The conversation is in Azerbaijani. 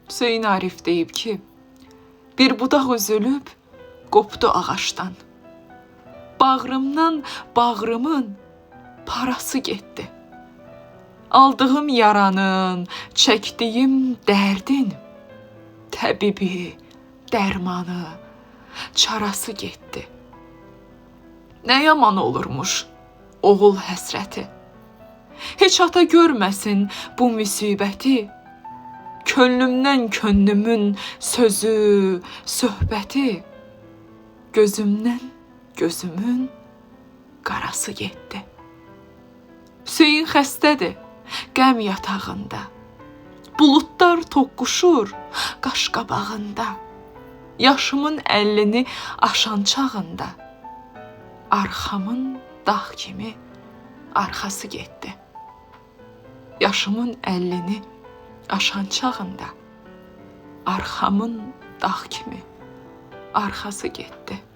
Hüseyin Arif deyib ki, bir budaq üzülüb, qopdu ağaçdan. Bağrımdan bağrımın parası getdi. Aldığım yaranın, çəkdiyim dərdin, təbibi, dərmanı, çarası getdi. Nə yaman olurmuş oğul həsrəti. Heç ata görməsin bu müsibəti. Könlümdən könlümün sözü, söhbəti. Gözümdən gözümün qarası getdi. Hüseyin xəstədir, qəm yatağında. Buludlar toqquşur qaşqabağında. Yaşımın 50'ni aşan çağında. Arxamın dağ kimi arxası getdi. Yaşımın 50'ni aşan çağında. Arxamın dağ kimi arxası getdi.